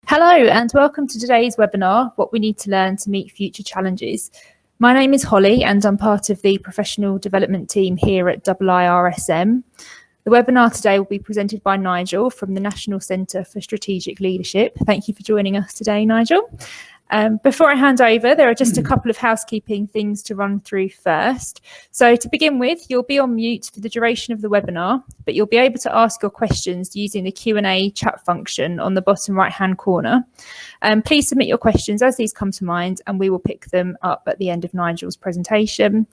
Hello and welcome to today's webinar, What We Need to Learn to Meet Future Challenges. My name is Holly and I'm part of the professional development team here at IIRSM. The webinar today will be presented by Nigel from the National Centre for Strategic Leadership. Thank you for joining us today, Nigel. Before I hand over, there are just a couple of housekeeping things to run through first. So to begin with, you'll be on mute for the duration of the webinar, but you'll be able to ask your questions using the Q&A chat function on the bottom right-hand corner. Please submit your questions as these come to mind, and we will pick them up at the end of Nigel's presentation.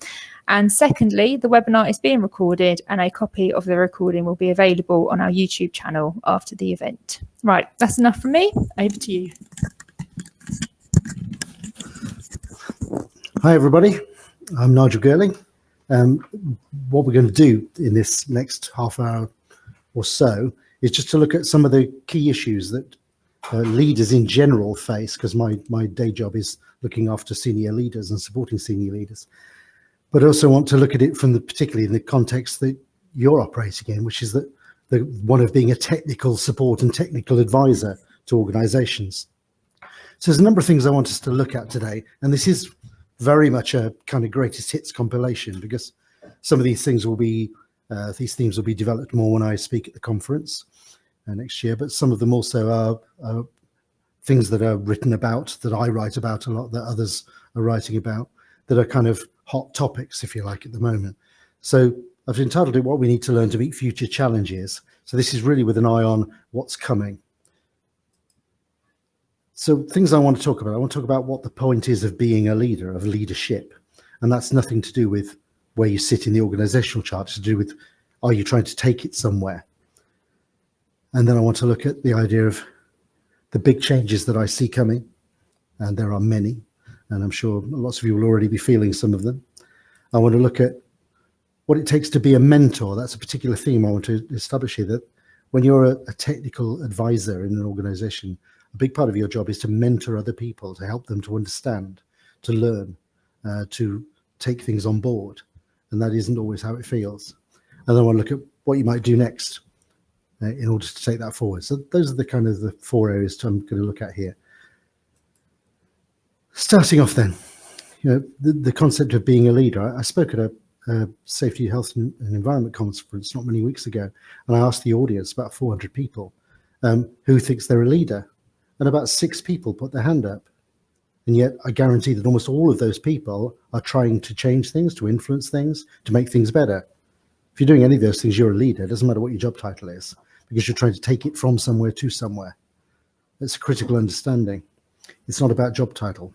And secondly, the webinar is being recorded and a copy of the recording will be available on our YouTube channel after the event. Right, that's enough from me. Over to you. Hi everybody, I'm Nigel Girling. What we're going to do in this next half hour or so is just to look at some of the key issues that leaders in general face, because my day job is looking after senior leaders and supporting senior leaders. But I also want to look at it from particularly in the context that you're operating in, which is the one of being a technical support and technical advisor to organizations. So there's a number of things I want us to look at today, and this is very much a kind of greatest hits compilation, because some of these things will be these themes will be developed more when I speak at the conference next year, but some of them also are things that are written about, that I write about a lot, that others are writing about, that are kind of hot topics, if you like, at the moment. So I've entitled it What We Need to Learn to Meet Future Challenges. So this is really with an eye on what's coming. So things I want to talk about what the point is of being a leader, of leadership. And that's nothing to do with where you sit in the organizational chart. It's to do with, are you trying to take it somewhere? And then I want to look at the idea of the big changes that I see coming. And there are many, and I'm sure lots of you will already be feeling some of them. I want to look at what it takes to be a mentor. That's a particular theme I want to establish here, that when you're a technical advisor in an organization, a big part of your job is to mentor other people, to help them to understand, to learn, to take things on board. And that isn't always how it feels. And then I want to look at what you might do next in order to take that forward. So those are the kind of the four areas I'm going to look at here. Starting off then, the concept of being a leader. I spoke at a safety, health and environment conference not many weeks ago, and I asked the audience, about 400 people, who thinks they're a leader. And about 6 people put their hand up. And yet I guarantee that almost all of those people are trying to change things, to influence things, to make things better. If you're doing any of those things, you're a leader. It doesn't matter what your job title is, because you're trying to take it from somewhere to somewhere. It's a critical understanding. It's not about job title.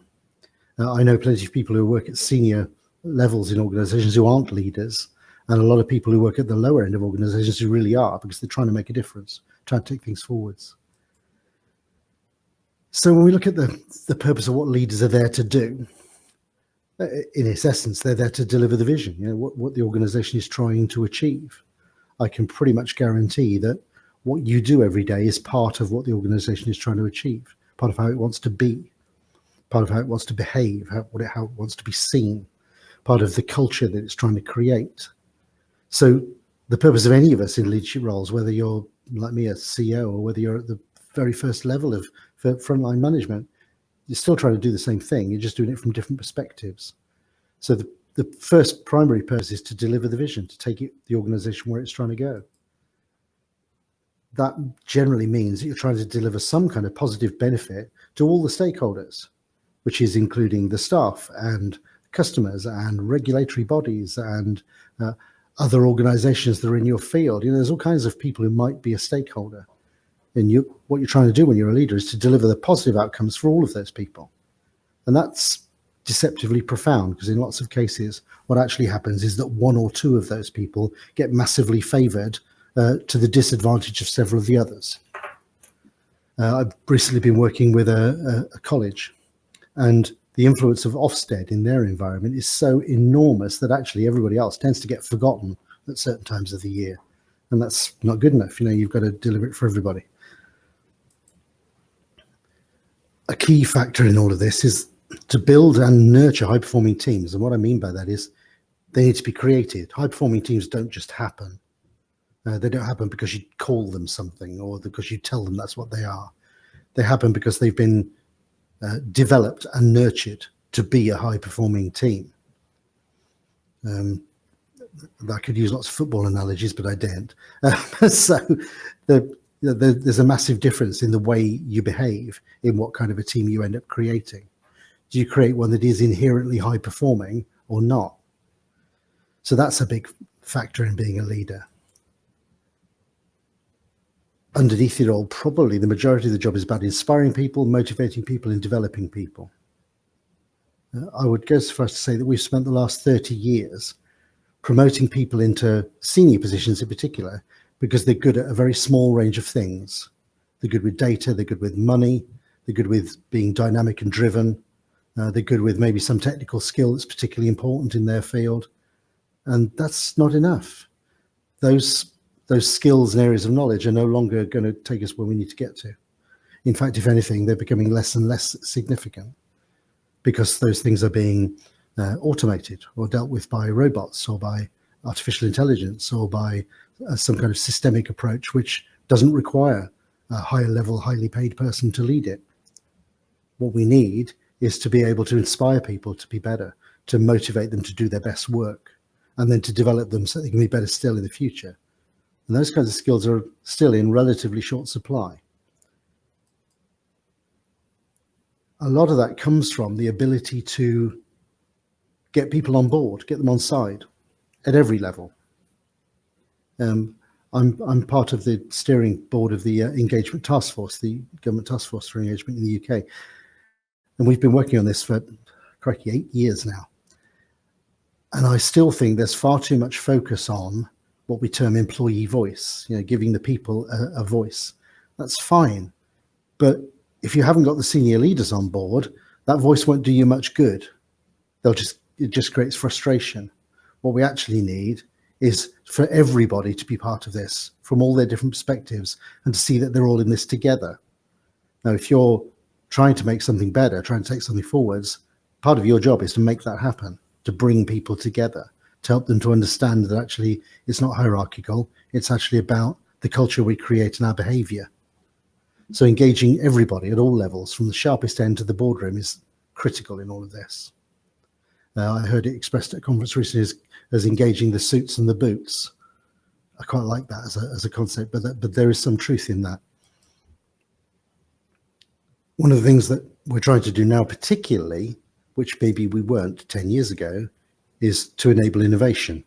I know plenty of people who work at senior levels in organizations who aren't leaders, and a lot of people who work at the lower end of organizations who really are, because they're trying to make a difference, trying to take things forwards. So when we look at the purpose of what leaders are there to do, in its essence, they're there to deliver the vision, what the organization is trying to achieve. I can pretty much guarantee that what you do every day is part of what the organization is trying to achieve, part of how it wants to be, part of how it wants to behave, how it wants to be seen, part of the culture that it's trying to create. So the purpose of any of us in leadership roles, whether you're like me, a CEO, or whether you're at the very first level of frontline management, you're still trying to do the same thing. You're just doing it from different perspectives. So the first primary purpose is to deliver the vision, to take the organization where it's trying to go. That generally means that you're trying to deliver some kind of positive benefit to all the stakeholders, which is including the staff and customers and regulatory bodies and other organizations that are in your field. There's all kinds of people who might be a stakeholder. And what you're trying to do when you're a leader is to deliver the positive outcomes for all of those people. And that's deceptively profound, because in lots of cases, what actually happens is that 1 or 2 of those people get massively favored to the disadvantage of several of the others. I've recently been working with a college, and the influence of Ofsted in their environment is so enormous that actually everybody else tends to get forgotten at certain times of the year. And that's not good enough. You've got to deliver it for everybody. A key factor in all of this is to build and nurture high-performing teams. And what I mean by that is they need to be created. High-performing teams don't just happen. They don't happen because you call them something or because you tell them that's what they are. They happen because they've been developed and nurtured to be a high-performing team. I could use lots of football analogies, but I daren't. So there's a massive difference in the way you behave in what kind of a team you end up creating. Do you create one that is inherently high-performing or not? So that's a big factor in being a leader. Underneath it all, probably the majority of the job is about inspiring people, motivating people, and developing people. I would go so far as to say that we've spent the last 30 years promoting people into senior positions in particular because they're good at a very small range of things. They're good with data, they're good with money, they're good with being dynamic and driven, they're good with maybe some technical skill that's particularly important in their field. And that's not enough. Those skills and areas of knowledge are no longer going to take us where we need to get to. In fact, if anything, they're becoming less and less significant because those things are being automated or dealt with by robots or by artificial intelligence or by some kind of systemic approach, which doesn't require a higher level, highly paid person to lead it. What we need is to be able to inspire people to be better, to motivate them to do their best work, and then to develop them so they can be better still in the future. And those kinds of skills are still in relatively short supply. A lot of that comes from the ability to get people on board, get them on side at every level. I'm part of the steering board of the engagement task force, the government task force for engagement in the UK. And we've been working on this for, crikey, 8 years now. And I still think there's far too much focus on what we term employee voice, giving the people a voice. That's fine. But if you haven't got the senior leaders on board, that voice won't do you much good. It just creates frustration. What we actually need is for everybody to be part of this from all their different perspectives and to see that they're all in this together. Now, if you're trying to make something better, trying to take something forwards, part of your job is to make that happen, to bring people together, to help them to understand that actually it's not hierarchical, it's actually about the culture we create and our behavior. So engaging everybody at all levels, from the sharpest end to the boardroom, is critical in all of this. I heard it expressed at a conference recently as engaging the suits and the boots. I quite like that as a concept, but there is some truth in that. One of the things that we're trying to do now particularly, which maybe we weren't 10 years ago, is to enable innovation.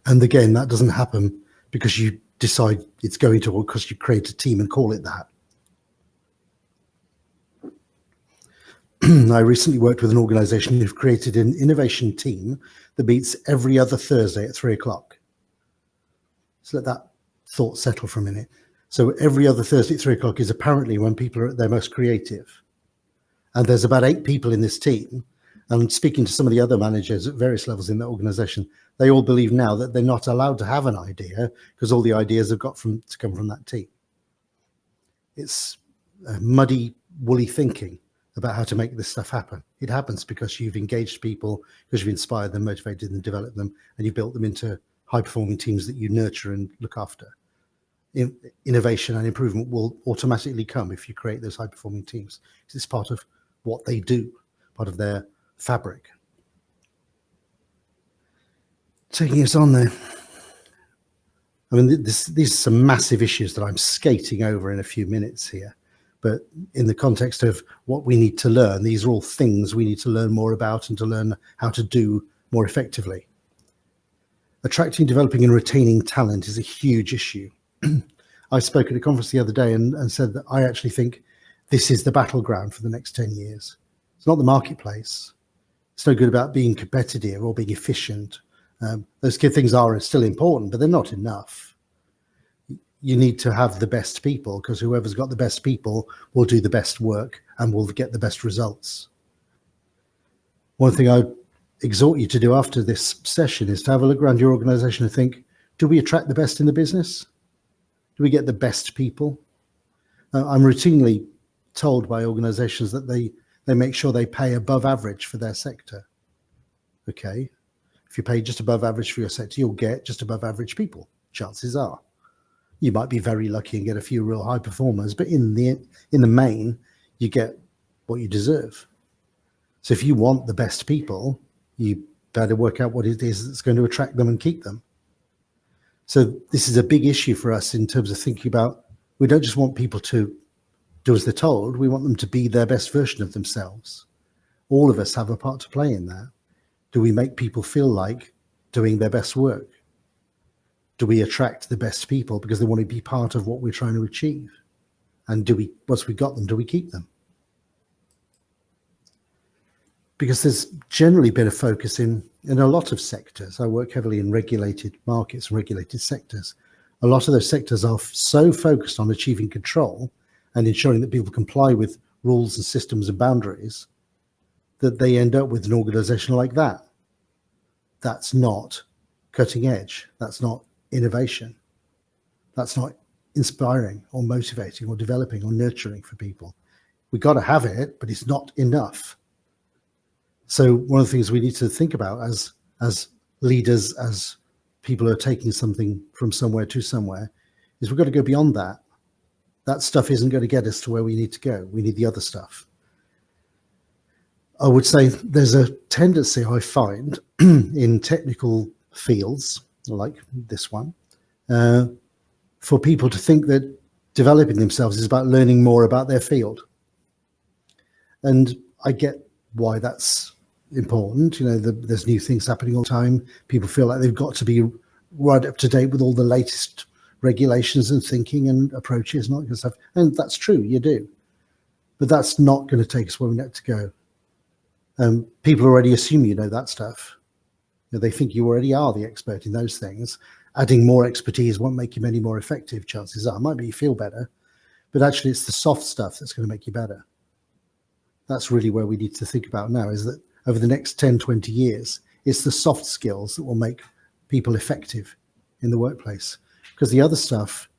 And again, that doesn't happen because you decide it's going to, or because you create a team and call it that. I recently worked with an organization who've created an innovation team that meets every other Thursday at 3 o'clock. So let that thought settle for a minute. So every other Thursday at 3 o'clock is apparently when people are at their most creative. And there's about 8 people in this team. And speaking to some of the other managers at various levels in that organization, they all believe now that they're not allowed to have an idea because all the ideas have got to come from that team. It's muddy, woolly thinking about how to make this stuff happen. It happens because you've engaged people, because you've inspired them, motivated them, developed them, and you built them into high-performing teams that you nurture and look after. Innovation and improvement will automatically come if you create those high-performing teams. It's part of what they do, part of their fabric. Taking us on there. I mean, these are some massive issues that I'm skating over in a few minutes here. But in the context of what we need to learn, these are all things we need to learn more about and to learn how to do more effectively. Attracting, developing, and retaining talent is a huge issue. I spoke at a conference the other day and said that I actually think this is the battleground for the next 10 years. It's not the marketplace. It's no good about being competitive or being efficient. Those things are still important, but they're not enough. You need to have the best people, because whoever's got the best people will do the best work and will get the best results. One thing I exhort you to do after this session is to have a look around your organization and think, do we attract the best in the business? Do we get the best people? I'm routinely told by organizations that they make sure they pay above average for their sector. Okay, if you pay just above average for your sector, you'll get just above average people, chances are. You might be very lucky and get a few real high performers, but in the main, you get what you deserve. So if you want the best people, you better work out what it is that's going to attract them and keep them. So this is a big issue for us in terms of thinking about, we don't just want people to do as they're told, we want them to be their best version of themselves. All of us have a part to play in that. Do we make people feel like doing their best work? Do we attract the best people because they want to be part of what we're trying to achieve? And do we, once we got them, do we keep them? Because there's generally been a focus in a lot of sectors. I work heavily in regulated markets and regulated sectors. A lot of those sectors are so focused on achieving control and ensuring that people comply with rules and systems and boundaries that they end up with an organization like that. That's not cutting edge. That's not innovation. That's not inspiring or motivating or developing or nurturing for people. We've got to have it, but it's not enough. So one of the things we need to think about as leaders, as people who are taking something from somewhere to somewhere, is we've got to go beyond that. That stuff isn't going to get us to where we need to go. We need the other stuff. I would say there's a tendency I find in technical fields like this one, for people to think that developing themselves is about learning more about their field. And I get why that's important. You know, there's new things happening all the time. People feel like they've got to be right up to date with all the latest regulations and thinking and approaches and all that kind of stuff. And that's true, you do. But that's not going to take us where we need to go. People already assume you know that stuff. You know, they think you already are the expert in those things. Adding more expertise won't make you any more effective, chances are. It might make you feel better, but actually it's the soft stuff that's going to make you better. That's really where we need to think about now, is that over the next 10, 20 years, it's the soft skills that will make people effective in the workplace, because the other stuff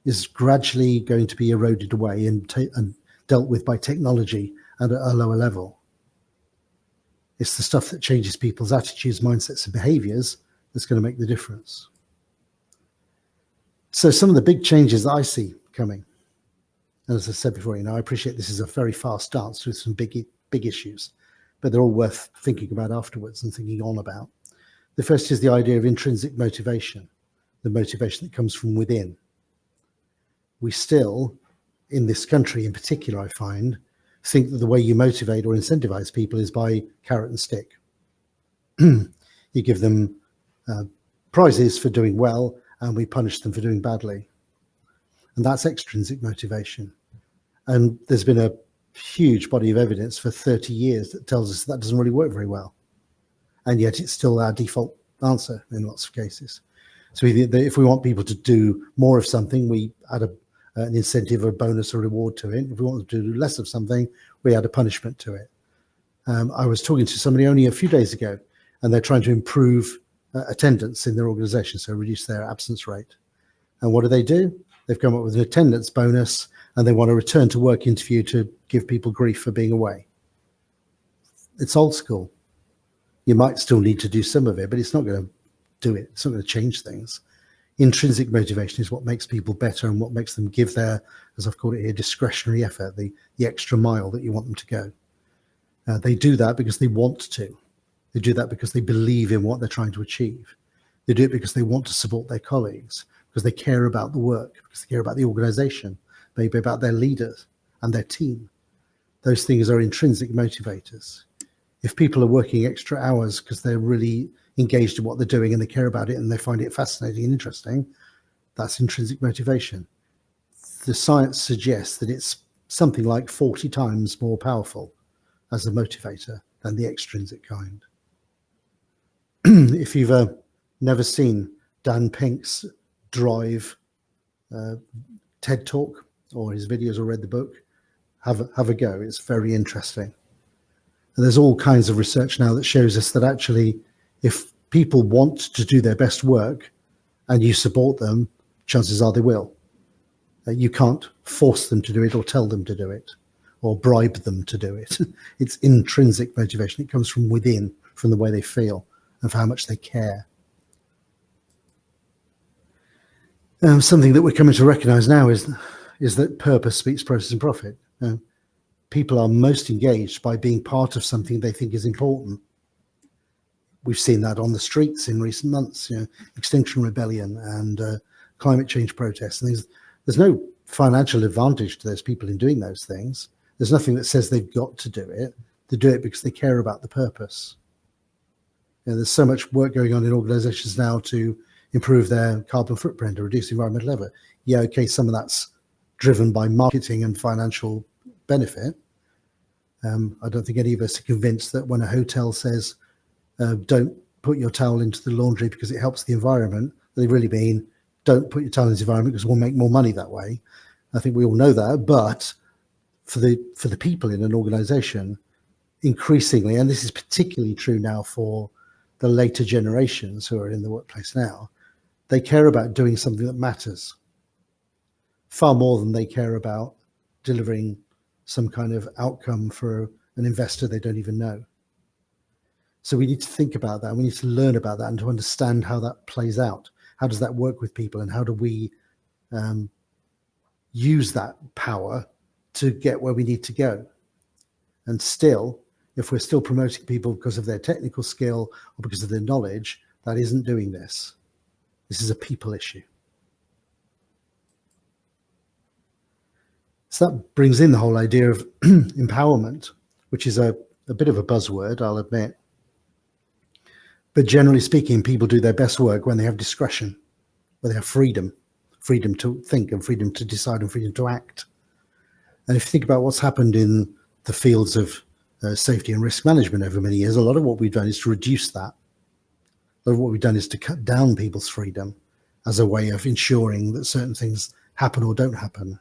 is gradually going to be eroded away and dealt with by technology and at a lower level. It's the stuff that changes people's attitudes, mindsets, and behaviors that's going to make the difference. So some of the big changes that I see coming, and as I said before, you know, I appreciate this is a very fast dance with some big issues, but they're all worth thinking about afterwards and thinking on about. The first is the idea of intrinsic motivation, the motivation that comes from within. We still, in this country in particular, I find, think that the way you motivate or incentivize people is by carrot and stick. You give them prizes for doing well, and we punish them for doing badly. And that's extrinsic motivation. And there's been a huge body of evidence for 30 years that tells us that doesn't really work very well. And yet it's still our default answer in lots of cases. So if we want people to do more of something, we add an incentive or a bonus or reward to it. If we want them to do less of something, we add a punishment to it. I was talking to somebody only a few days ago, and they're trying to improve attendance in their organization, so reduce their absence rate. And what do? They've come up with an attendance bonus, and they want a return to work interview to give people grief for being away. It's old school. You might still need to do some of it, but it's not going to do it. It's not going to change things. Intrinsic motivation is what makes people better and what makes them give their, as I've called it here, discretionary effort, the extra mile that you want them to go. They do that because they want to. They do that because they believe in what they're trying to achieve. They do it because they want to support their colleagues, because they care about the work, because they care about the organization, maybe about their leaders and their team. Those things are intrinsic motivators. If people are working extra hours because they're really engaged in what they're doing and they care about it and they find it fascinating and interesting, that's intrinsic motivation. The science suggests that it's something like 40 times more powerful as a motivator than the extrinsic kind. If you've never seen Dan Pink's Drive TED Talk or his videos or read the book, have a go. It's very interesting. And there's all kinds of research now that shows us that actually, if people want to do their best work and you support them, chances are they will. You can't force them to do it or tell them to do it or bribe them to do it. It's intrinsic motivation. It comes from within, from the way they feel and for how much they care. Something that we're coming to recognise now is that purpose speaks process and profit. People are most engaged by being part of something they think is important. We've seen that on the streets in recent months, Extinction Rebellion and climate change protests and things. There's no financial advantage to those people in doing those things. There's nothing that says they've got to do it. They do it because they care about the purpose. There's so much work going on in organisations now to improve their carbon footprint or reduce environmental effort. Yeah, okay, some of that's driven by marketing and financial benefit. I don't think any of us are convinced that when a hotel says, don't put your towel into the laundry because it helps the environment, they really mean don't put your towel into the environment because we'll make more money that way. I think we all know that, but for the people in an organisation, increasingly, and this is particularly true now for the later generations who are in the workplace now, they care about doing something that matters far more than they care about delivering some kind of outcome for an investor they don't even know. So we need to think about that. We need to learn about that and to understand how that plays out. How does that work with people, and how do we use that power to get where we need to go? And still, if we're still promoting people because of their technical skill or because of their knowledge, that isn't doing this. This is a people issue. So that brings in the whole idea of empowerment, which is a bit of a buzzword, I'll admit. But generally speaking, people do their best work when they have discretion, when they have freedom to think and freedom to decide and freedom to act. And if you think about what's happened in the fields of safety and risk management over many years, a lot of what we've done is to reduce that. A lot of what we've done is to cut down people's freedom as a way of ensuring that certain things happen or don't happen.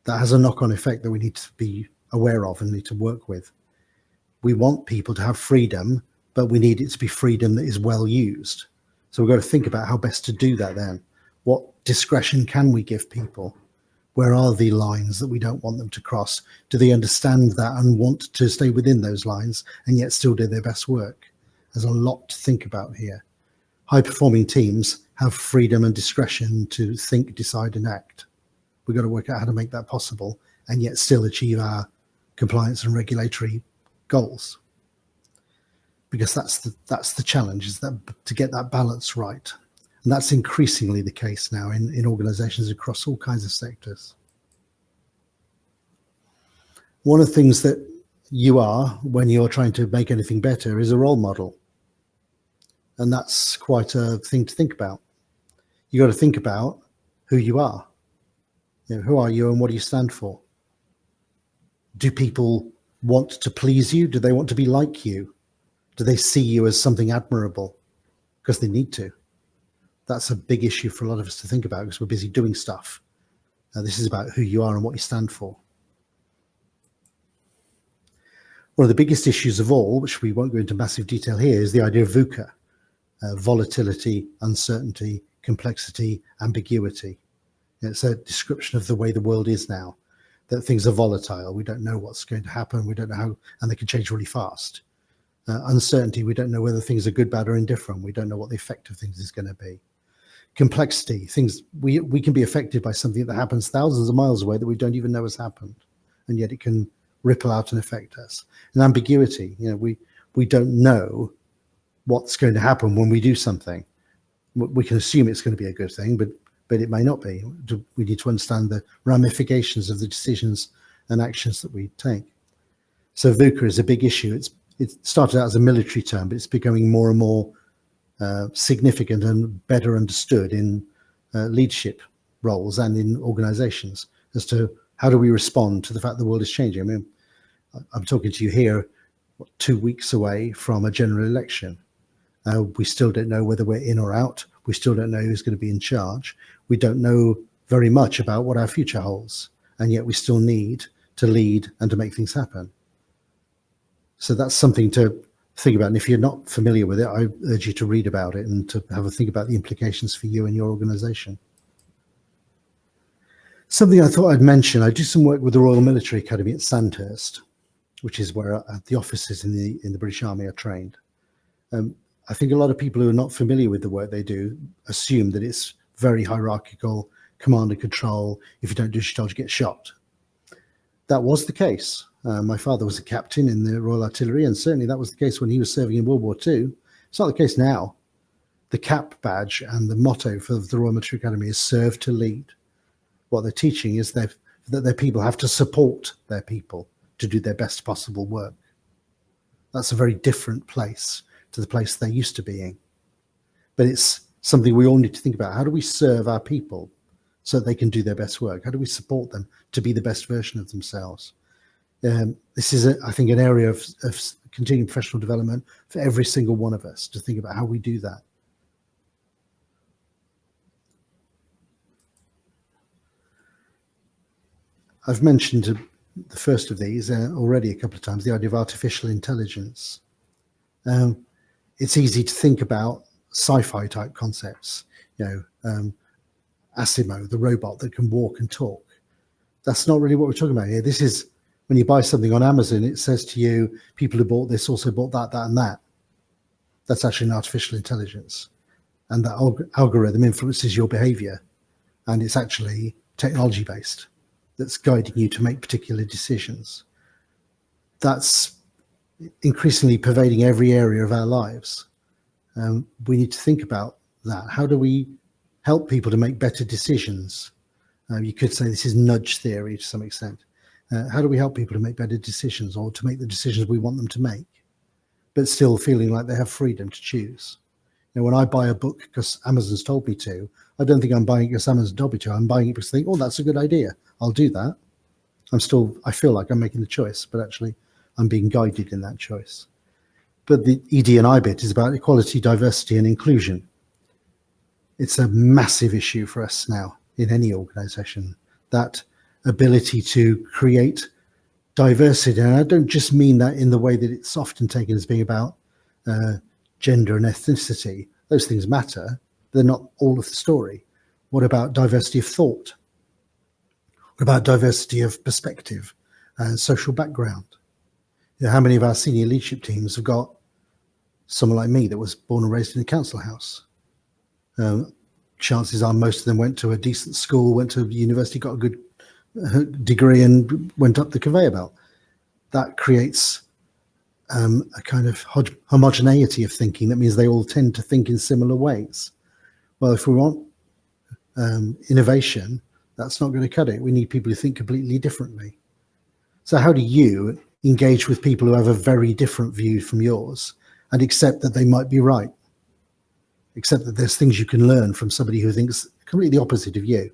That has a knock-on effect that we need to be aware of and need to work with. We want people to have freedom, but we need it to be freedom that is well used. So we've got to think about how best to do that then. What discretion can we give people? Where are the lines that we don't want them to cross? Do they understand that and want to stay within those lines and yet still do their best work? There's a lot to think about here. High-performing teams have freedom and discretion to think, decide, and act. We've got to work out how to make that possible and yet still achieve our compliance and regulatory goals. Because that's the challenge, is that to get that balance right. And that's increasingly the case now in organizations across all kinds of sectors. One of the things that you are when you're trying to make anything better is a role model. And that's quite a thing to think about. You got to think about who you are. Who are you and what do you stand for? Do people want to please you? Do they want to be like you? Do they see you as something admirable? Because they need to. That's a big issue for a lot of us to think about because we're busy doing stuff. This is about who you are and what you stand for. One of the biggest issues of all, which we won't go into massive detail here, is the idea of VUCA. Volatility, uncertainty, complexity, ambiguity. It's a description of the way the world is now, that things are volatile. We don't know what's going to happen. We don't know how, and they can change really fast. Uncertainty, we don't know whether things are good, bad, or indifferent. We don't know what the effect of things is going to be. Complexity, things we can be affected by something that happens thousands of miles away that we don't even know has happened, and yet it can ripple out and affect us. And ambiguity, we don't know what's going to happen when we do something. We can assume it's going to be a good thing, but it may not be. We need to understand the ramifications of the decisions and actions that we take. So VUCA is a big issue. It started out as a military term, but it's becoming more and more significant and better understood in leadership roles and in organizations as to how do we respond to the fact the world is changing. I mean, I'm talking to you here 2 weeks away from a general election. We still don't know whether we're in or out. We still don't know who's going to be in charge. We don't know very much about what our future holds, and yet we still need to lead and to make things happen. So that's something to think about. And if you're not familiar with it, I urge you to read about it and to have a think about the implications for you and your organization. Something I thought I'd mention, I do some work with the Royal Military Academy at Sandhurst, which is where the officers in the British Army are trained. I think a lot of people who are not familiar with the work they do assume that it's very hierarchical, command and control. If you don't do as you're told, you get shot. That was the case. My father was a captain in the Royal Artillery, and certainly that was the case when he was serving in World War II. It's not the case now. The cap badge and the motto for the Royal Military Academy is serve to lead. What they're teaching is that their people have to support their people to do their best possible work. That's a very different place to the place they're used to being. But it's something we all need to think about. How do we serve our people so they can do their best work? How do we support them to be the best version of themselves? This is, I think, an area of continuing professional development for every single one of us to think about how we do that. I've mentioned the first of these already a couple of times, the idea of artificial intelligence. It's easy to think about sci-fi type concepts, Asimo, the robot that can walk and talk. That's not really what we're talking about here. This is when you buy something on Amazon, it says to you, people who bought this also bought that, that, and that. That's actually an artificial intelligence. And that algorithm influences your behavior. And it's actually technology based. That's guiding you to make particular decisions. That's increasingly pervading every area of our lives. We need to think about that. How do we help people to make better decisions? You could say this is nudge theory to some extent. How do we help people to make better decisions, or to make the decisions we want them to make, but still feeling like they have freedom to choose? When I buy a book because Amazon's told me to, I don't think I'm buying it because Amazon told me to. I'm buying it because I think, oh, that's a good idea. I'll do that. I feel like I'm making the choice, but actually I'm being guided in that choice. But the ED&I bit is about equality, diversity, and inclusion. It's a massive issue for us now in any organization, that ability to create diversity. And I don't just mean that in the way that it's often taken as being about gender and ethnicity. Those things matter. They're not all of the story. What about diversity of thought? What about diversity of perspective and social background? How many of our senior leadership teams have got someone like me that was born and raised in a council house? Chances are most of them went to a decent school, went to university, got a good degree and went up the conveyor belt. That creates a kind of homogeneity of thinking. That means they all tend to think in similar ways. Well, if we want innovation, that's not going to cut it. We need people who think completely differently. So how do you engage with people who have a very different view from yours and accept that they might be right? Accept that there's things you can learn from somebody who thinks completely opposite of you.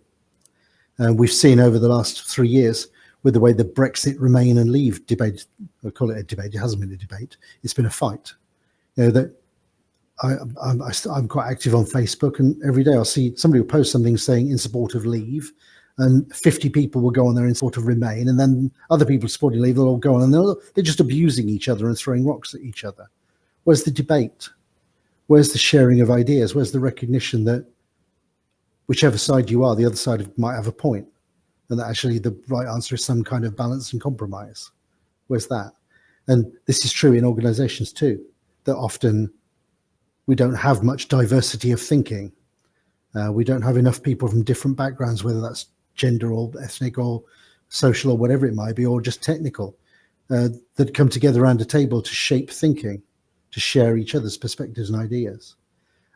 We've seen over the last 3 years with the way the Brexit Remain and Leave debate, I call it a debate, it hasn't been a debate, it's been a fight. That I'm quite active on Facebook, and every day I'll see somebody will post something saying in support of leave, and 50 people will go on there in support of Remain, and then other people supporting leave, they'll all go on, and they're just abusing each other and throwing rocks at each other. Where's the debate? Where's the sharing of ideas? Where's the recognition that whichever side you are, the other side might have a point, and that actually the right answer is some kind of balance and compromise? Where's that? And this is true in organizations too, that often we don't have much diversity of thinking. We don't have enough people from different backgrounds, whether that's gender or ethnic or social or whatever it might be, or just technical, that come together around a table to shape thinking, to share each other's perspectives and ideas.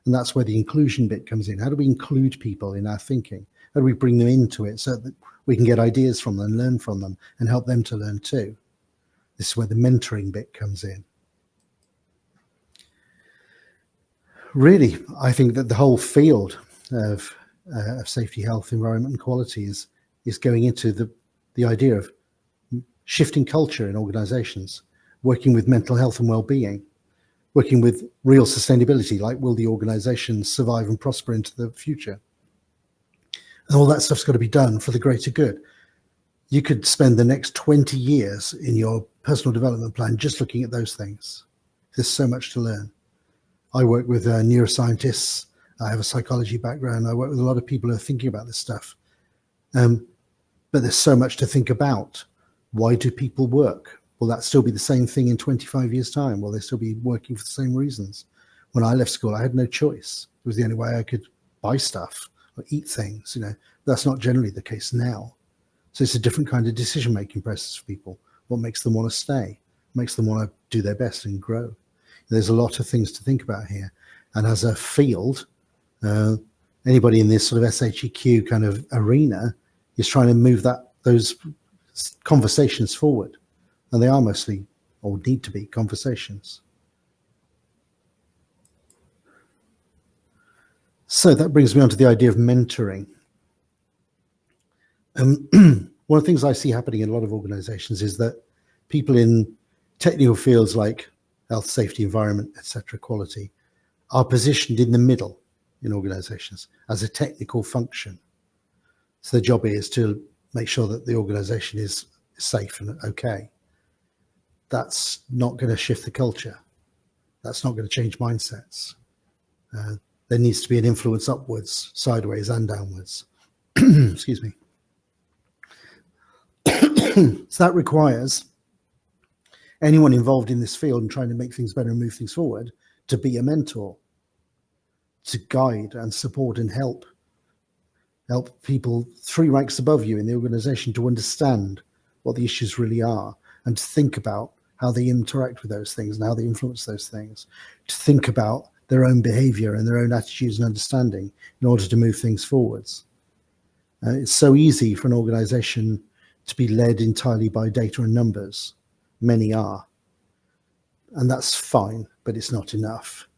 And that's where the inclusion bit comes in. How do we include people in our thinking? How do we bring them into it so that we can get ideas from them, learn from them, and help them to learn too? This is where the mentoring bit comes in. Really, I think that the whole field of safety, health, environment, and quality is going into the idea of shifting culture in organizations, working with mental health and well-being, working with real sustainability, like will the organization survive and prosper into the future? And all that stuff's got to be done for the greater good. You could spend the next 20 years in your personal development plan just looking at those things. There's so much to learn. I work with neuroscientists. I have a psychology background. I work with a lot of people who are thinking about this stuff. But there's so much to think about. Why do people work? Will that still be the same thing in 25 years' time? Will they still be working for the same reasons? When I left school, I had no choice. It was the only way I could buy stuff. eat things. That's not generally the case now. So it's a different kind of decision-making process for people. What makes them want to stay, makes them want to do their best and grow. There's a lot of things to think about here. And as a field, anybody in this sort of SHEQ kind of arena is trying to move those conversations forward. And they are mostly, or need to be, conversations. So that brings me on to the idea of mentoring. One of the things I see happening in a lot of organizations is that people in technical fields like health, safety, environment, etc., quality, are positioned in the middle in organizations as a technical function. So their job is to make sure that the organization is safe and okay. That's not going to shift the culture. That's not going to change mindsets. There needs to be an influence upwards, sideways, and downwards. Excuse me. So that requires anyone involved in this field and trying to make things better and move things forward to be a mentor, to guide and support and help people 3 ranks above you in the organization to understand what the issues really are and to think about how they interact with those things and how they influence those things, to think about their own behavior and their own attitudes and understanding in order to move things forwards. It's so easy for an organization to be led entirely by data and numbers. Many are. And that's fine, but it's not enough,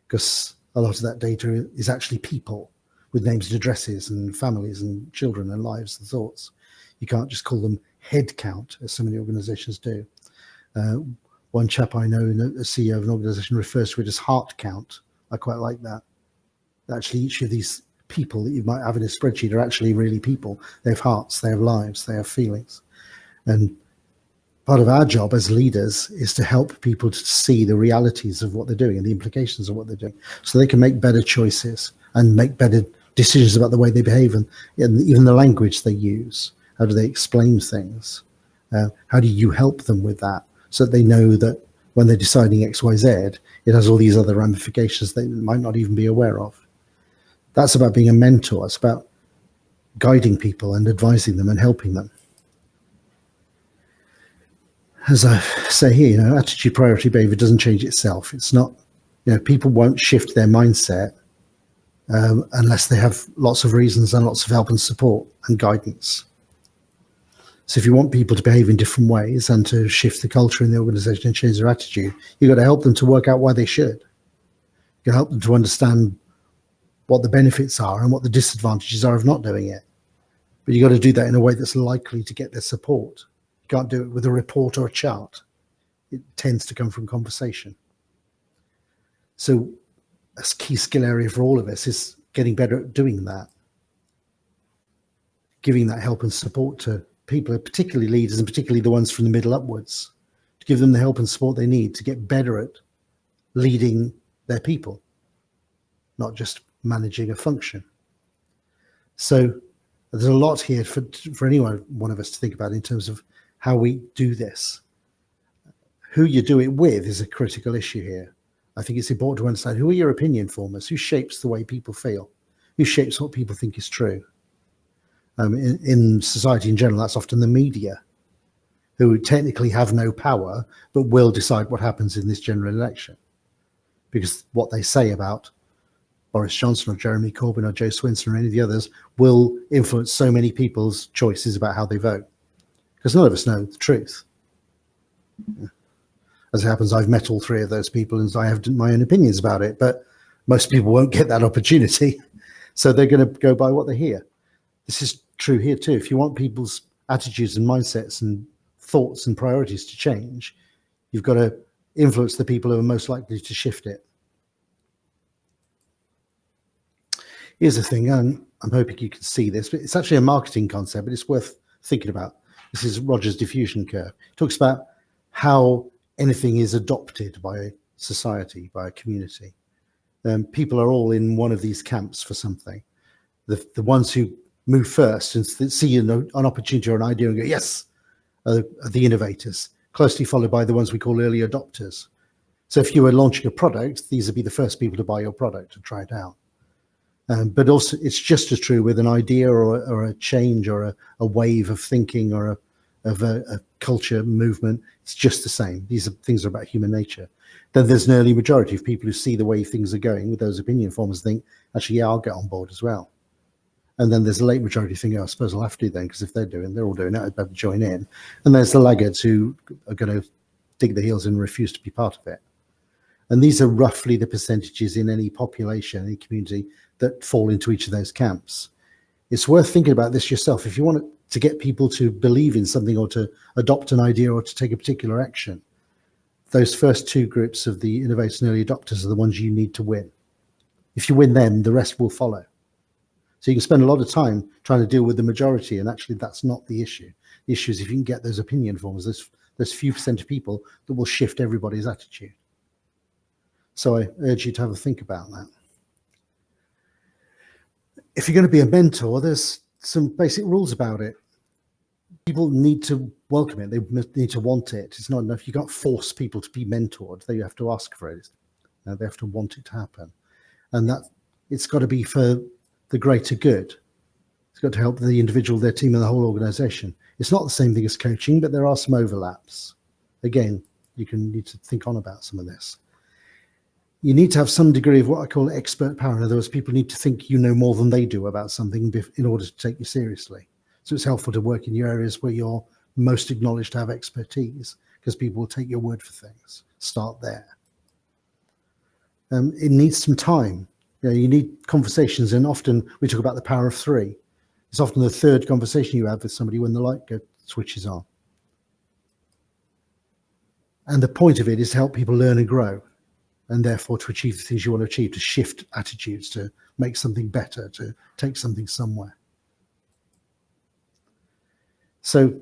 because a lot of that data is actually people with names and addresses and families and children and lives and thoughts. You can't just call them head count, as so many organizations do. One chap I know, a CEO of an organization, refers to it as heart count. I quite like that. Actually, each of these people that you might have in a spreadsheet are actually really people. They have hearts, they have lives, they have feelings. And part of our job as leaders is to help people to see the realities of what they're doing and the implications of what they're doing, so they can make better choices and make better decisions about the way they behave and even the language they use. How do they explain things? How do you help them with that, so that they know that when they're deciding X, Y, Z, it has all these other ramifications they might not even be aware of. That's about being a mentor. It's about guiding people and advising them and helping them. As I say here, attitude, priority, behavior doesn't change itself. It's not, people won't shift their mindset unless they have lots of reasons and lots of help and support and guidance. So if you want people to behave in different ways and to shift the culture in the organization and change their attitude, you've got to help them to work out why they should. You can help them to understand what the benefits are and what the disadvantages are of not doing it. But you've got to do that in a way that's likely to get their support. You can't do it with a report or a chart. It tends to come from conversation. So a key skill area for all of us is getting better at doing that. Giving that help and support to people, particularly leaders and particularly the ones from the middle upwards, to give them the help and support they need to get better at leading their people, not just managing a function. So there's a lot here for any one of us to think about in terms of how we do this. Who you do it with is a critical issue here. I think it's important to understand who are your opinion formers, who shapes the way people feel, who shapes what people think is true. In society in general, that's often the media, who technically have no power, but will decide what happens in this general election. Because what they say about Boris Johnson or Jeremy Corbyn or Joe Swinson or any of the others will influence so many people's choices about how they vote. Because none of us know the truth. As it happens, I've met all 3 of those people and I have my own opinions about it, but most people won't get that opportunity. So they're going to go by what they hear. This is true here too. If you want people's attitudes and mindsets and thoughts and priorities to change, you've got to influence the people who are most likely to shift it. Here's the thing, and I'm hoping you can see this, but it's actually a marketing concept, but it's worth thinking about. This is Rogers' diffusion curve. It talks about how anything is adopted by a society, by a community. People are all in one of these camps for something. The ones who move first and see an opportunity or an idea and go, yes, are the innovators, closely followed by the ones we call early adopters. So if you were launching a product, these would be the first people to buy your product and try it out. But also, it's just as true with an idea or a change or a wave of thinking or a culture movement. It's just the same. These things are about human nature. Then there's an early majority of people who see the way things are going with those opinion formers, think, actually, yeah, I'll get on board as well. And then there's a late majority thinking, oh, I suppose I'll have to then, because if they're all doing it, I'd better join in. And there's the laggards who are going to dig their heels in and refuse to be part of it. And these are roughly the percentages in any population, any community, that fall into each of those camps. It's worth thinking about this yourself. If you want to get people to believe in something or to adopt an idea or to take a particular action, those first two groups of the innovators and early adopters are the ones you need to win. If you win them, the rest will follow. So you can spend a lot of time trying to deal with the majority, and actually that's not the issue. The issue is if you can get those opinion formers, those few percent of people that will shift everybody's attitude. So I urge you to have a think about that. If you're going to be a mentor, there's some basic rules about it. People need to welcome it. They need to want it. It's not enough. You can't force people to be mentored. They have to ask for it. They have to want it to happen. And that it's got to be for the greater good. It's got to help the individual, their team, and the whole organization. It's not the same thing as coaching, but there are some overlaps. Again, you need to think on about some of this. You need to have some degree of what I call expert power. In other words, people need to think you know more than they do about something in order to take you seriously. So it's helpful to work in your areas where you're most acknowledged to have expertise, because people will take your word for things. Start there. It needs some time. You need conversations, and often we talk about the power of three. It's often the third conversation you have with somebody when the light switches on. And the point of it is to help people learn and grow, and therefore to achieve the things you want to achieve, to shift attitudes, to make something better, to take something somewhere. So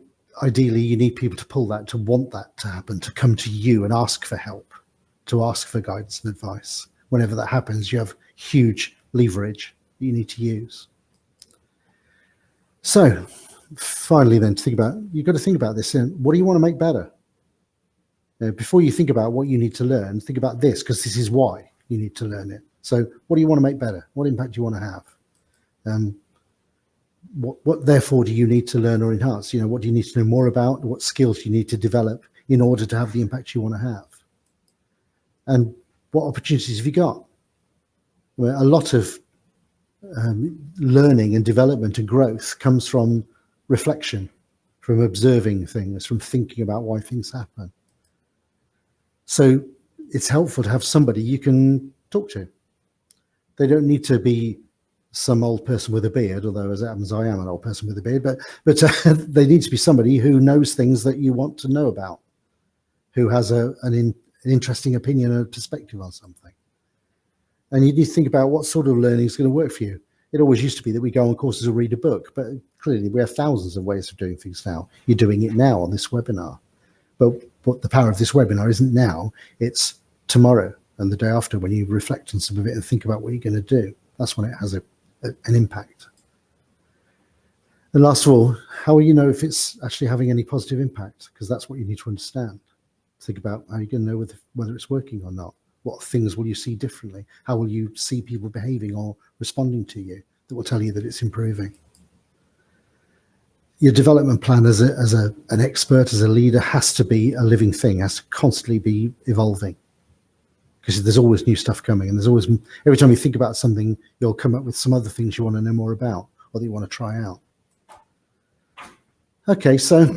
ideally, you need people to pull that, to want that to happen, to come to you and ask for help, to ask for guidance and advice. Whenever that happens, you have huge leverage that you need to use. So finally then, you've got to think about this. What do you want to make better? Before you think about what you need to learn, think about this, because this is why you need to learn it. So what do you want to make better? What impact do you want to have? What therefore do you need to learn or enhance? What do you need to know more about? What skills do you need to develop in order to have the impact you want to have? And what opportunities have you got? Well, a lot of learning and development and growth comes from reflection, from observing things, from thinking about why things happen. So it's helpful to have somebody you can talk to. They don't need to be some old person with a beard, although as it happens, I am an old person with a beard, but they need to be somebody who knows things that you want to know about, who has an interesting opinion and perspective on something. And you need to think about what sort of learning is going to work for you. It always used to be that we go on courses or read a book, but clearly we have thousands of ways of doing things now. You're doing it now on this webinar. But what the power of this webinar isn't now, it's tomorrow and the day after, when you reflect on some of it and think about what you're going to do. That's when it has an impact. And last of all, how will you know if it's actually having any positive impact? Because that's what you need to understand. Think about how you're going to know whether it's working or not. What things will you see differently? How will you see people behaving or responding to you that will tell you that it's improving? Your development plan as an expert, as a leader, has to be a living thing, has to constantly be evolving. Because there's always new stuff coming, and there's always, every time you think about something, you'll come up with some other things you want to know more about or that you want to try out. Okay, so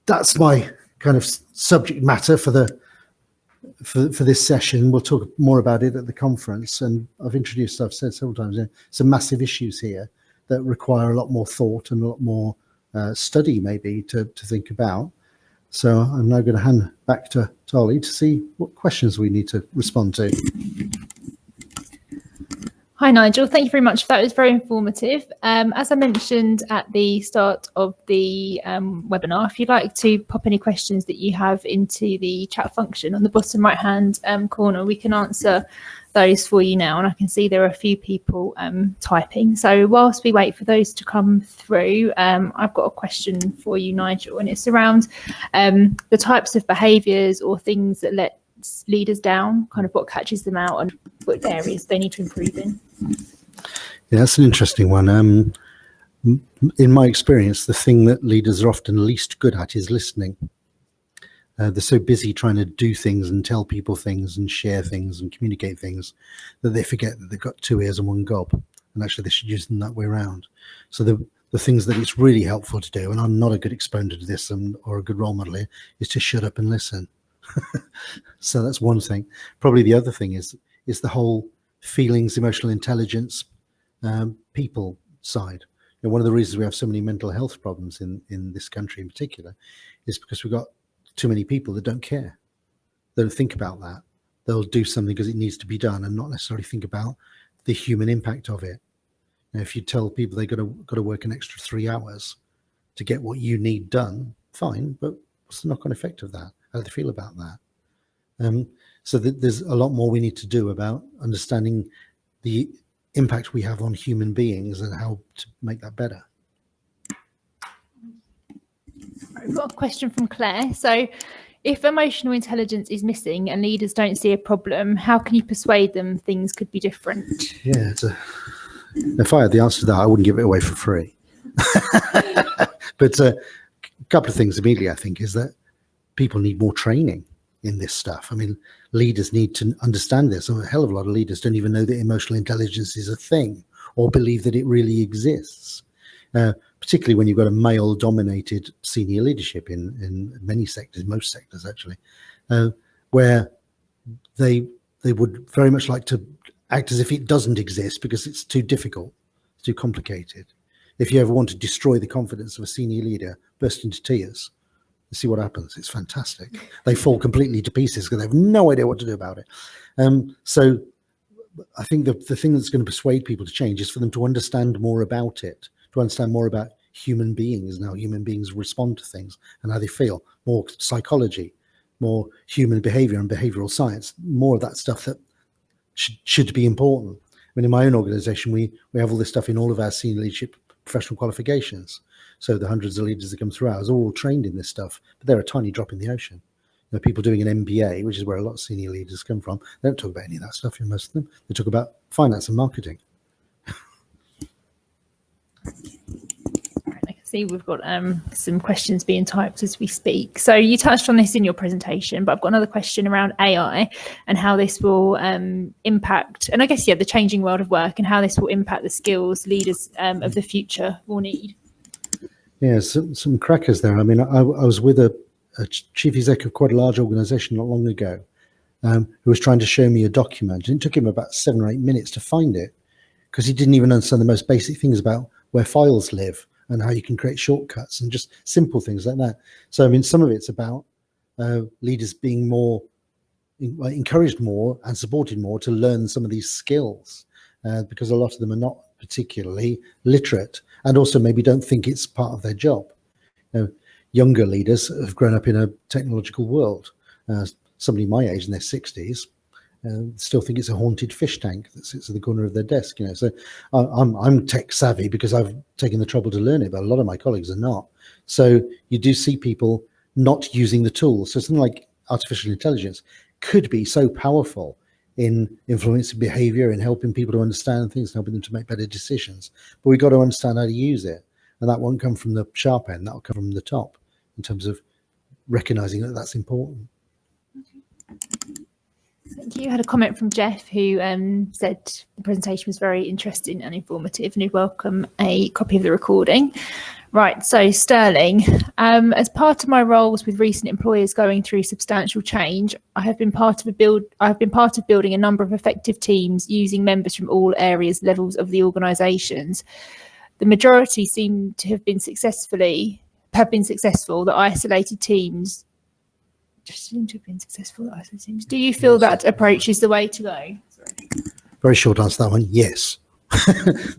that's my kind of subject matter for this session. We'll talk more about it at the conference, and I've said several times, some massive issues here that require a lot more thought and a lot more study maybe to think about. So I'm now going to hand back to Ollie to see what questions we need to respond to. Hi, Nigel. Thank you very much. That was very informative. As I mentioned at the start of the webinar, if you'd like to pop any questions that you have into the chat function on the bottom right-hand corner, we can answer those for you now. And I can see there are a few people typing. So whilst we wait for those to come through, I've got a question for you, Nigel, and it's around the types of behaviours or things that let leaders down, kind of what catches them out and what areas they need to improve in. Yeah, that's an interesting one. In my experience, the thing that leaders are often least good at is listening. They're so busy trying to do things and tell people things and share things and communicate things that they forget that they've got two ears and one gob. And actually, they should use them that way around. So the things that it's really helpful to do, and I'm not a good exponent of this or a good role model here, is to shut up and listen. So that's one thing. Probably the other thing is the whole feelings, emotional intelligence, people side. And one of the reasons we have so many mental health problems in this country in particular is because we've got too many people that don't care. They don't think about that. They'll do something because it needs to be done and not necessarily think about the human impact of it. Now, if you tell people they've got to work an extra 3 hours to get what you need done, fine, but what's the knock-on effect of that? How do they feel about that? So there's a lot more we need to do about understanding the impact we have on human beings and how to make that better. We've got a question from Claire. So if emotional intelligence is missing and leaders don't see a problem, how can you persuade them things could be different? Yeah, if I had the answer to that, I wouldn't give it away for free. But a couple of things immediately, I think, is that people need more training in this stuff. I mean, leaders need to understand this. A hell of a lot of leaders don't even know that emotional intelligence is a thing or believe that it really exists. Particularly when you've got a male-dominated senior leadership in many sectors, most sectors actually, where they would very much like to act as if it doesn't exist because it's too difficult, it's too complicated. If you ever want to destroy the confidence of a senior leader, burst into tears. See what happens. It's fantastic. They fall completely to pieces because they have no idea what to do about it. So I think the thing that's going to persuade people to change is for them to understand more about it, to understand more about human beings and how human beings respond to things and how they feel, more psychology, more human behavior and behavioral science, more of that stuff that should be important. I mean, in my own organization, we have all this stuff in all of our senior leadership professional qualifications. So the hundreds of leaders that come through ours are all trained in this stuff, but they're a tiny drop in the ocean. You know, people doing an MBA, which is where a lot of senior leaders come from, they don't talk about any of that stuff in most of them. They talk about finance and marketing. I can see we've got some questions being typed as we speak. So you touched on this in your presentation, but I've got another question around AI and how this will impact, and I guess, the changing world of work and how this will impact the skills leaders of the future will need. Yeah, some crackers there. I mean, I was with a chief exec of quite a large organization not long ago who was trying to show me a document. And it took him about 7 or 8 minutes to find it because he didn't even understand the most basic things about where files live and how you can create shortcuts and just simple things like that. So, I mean, some of it's about leaders being more encouraged more and supported more to learn some of these skills because a lot of them are not particularly literate and also maybe don't think it's part of their job. Younger leaders have grown up in a technological world. Somebody my age in their 60s still think it's a haunted fish tank that sits at the corner of their desk. So I'm tech savvy because I've taken the trouble to learn it, but a lot of my colleagues are not. So you do see people not using the tools. So something like artificial intelligence could be so powerful in influencing behavior and helping people to understand things and helping them to make better decisions. But we've got to understand how to use it. And that won't come from the sharp end, that'll come from the top in terms of recognizing that that's important. Thank you. I had a comment from Jeff who said the presentation was very interesting and informative and he'd welcome a copy of the recording. Right, so Sterling, as part of my roles with recent employers going through substantial change, I have been part of building a number of effective teams using members from all areas, levels of the organisations. The majority seem to have been successful. The isolated teams just seem to have been successful. Do you feel that approach is the way to go? Sorry. Very short answer to that one, yes.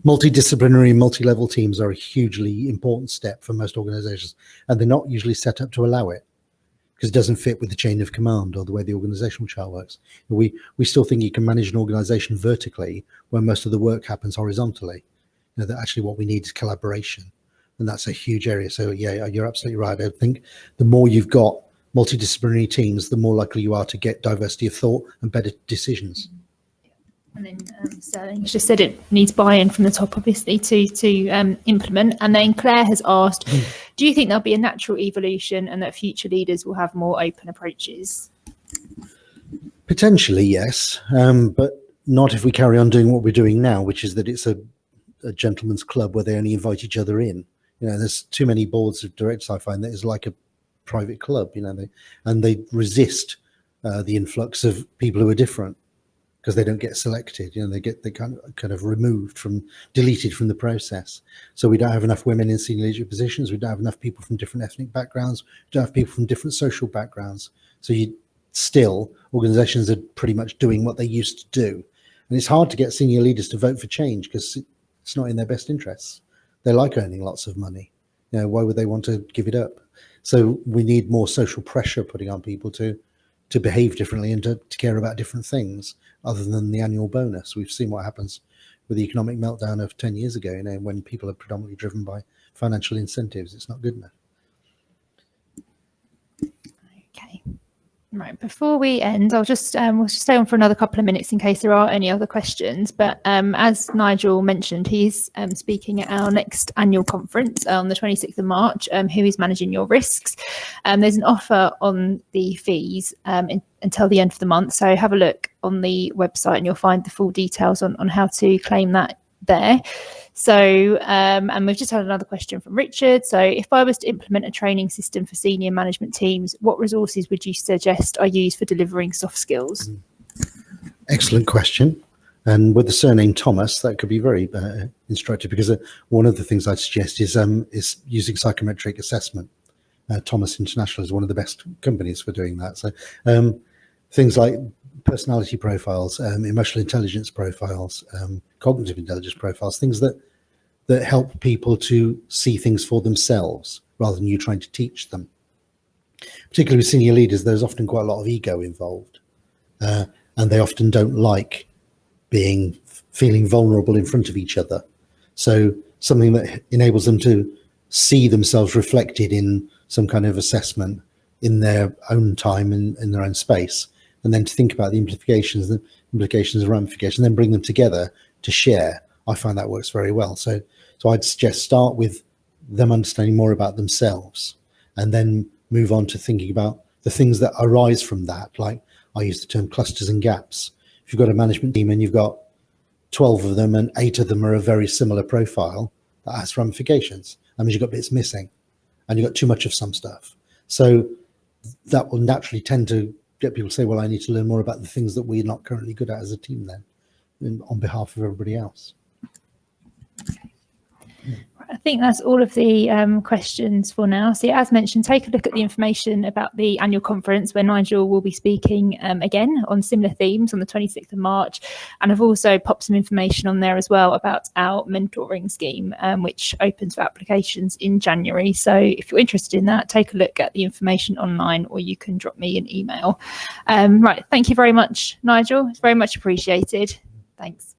Multidisciplinary, multi-level teams are a hugely important step for most organizations, and they're not usually set up to allow it because it doesn't fit with the chain of command or the way the organizational chart works. We still think you can manage an organization vertically when most of the work happens horizontally. That actually what we need is collaboration, and that's a huge area. So yeah, you're absolutely right. I think the more you've got multidisciplinary teams, the more likely you are to get diversity of thought and better decisions. And then Sterling just said it needs buy-in from the top, obviously, to implement. And then Claire has asked, do you think there'll be a natural evolution and that future leaders will have more open approaches? Potentially, yes, but not if we carry on doing what we're doing now, which is that it's a gentleman's club where they only invite each other in. You know, there's too many boards of directors I find that is like a private club, you know, they resist the influx of people who are different, because they don't get selected. You know, they kind of deleted from the process. So we don't have enough women in senior leadership positions. We don't have enough people from different ethnic backgrounds. We don't have people from different social backgrounds. So organizations are pretty much doing what they used to do. And it's hard to get senior leaders to vote for change because it's not in their best interests. They like earning lots of money. You know, why would they want to give it up? So we need more social pressure putting on people to behave differently and to care about different things other than the annual bonus. We've seen what happens with the economic meltdown of 10 years ago, you know, when people are predominantly driven by financial incentives. It's not good enough. Okay. Right, before we end, we'll just stay on for another couple of minutes in case there are any other questions. But as Nigel mentioned, he's speaking at our next annual conference on the 26th of March, Who is Managing Your Risks? There's an offer on the fees until the end of the month. So have a look on the website and you'll find the full details on how to claim that there. So, and we've just had another question from Richard. So if I was to implement a training system for senior management teams, what resources would you suggest I use for delivering soft skills? Excellent question. And with the surname Thomas, that could be very instructive, because one of the things I'd suggest is using psychometric assessment. Thomas International is one of the best companies for doing that. So things like personality profiles, emotional intelligence profiles, cognitive intelligence profiles, things that help people to see things for themselves rather than you trying to teach them. Particularly with senior leaders, there's often quite a lot of ego involved, and they often don't like feeling vulnerable in front of each other. So something that enables them to see themselves reflected in some kind of assessment in their own time, in their own space, and then to think about the implications and ramifications, and then bring them together to share. I find that works very well. So I'd suggest start with them understanding more about themselves, and then move on to thinking about the things that arise from that. Like I use the term clusters and gaps. If you've got a management team and you've got 12 of them and 8 of them are a very similar profile, that has ramifications. That means you've got bits missing and you've got too much of some stuff. So that will naturally tend to get people to say, well, I need to learn more about the things that we're not currently good at as a team then, on behalf of everybody else. I think that's all of the questions for now. So as mentioned, take a look at the information about the annual conference where Nigel will be speaking again on similar themes on the 26th of March. And I've also popped some information on there as well about our mentoring scheme, which opens for applications in January. So if you're interested in that, take a look at the information online, or you can drop me an email. Right, thank you very much, Nigel. It's very much appreciated. Thanks.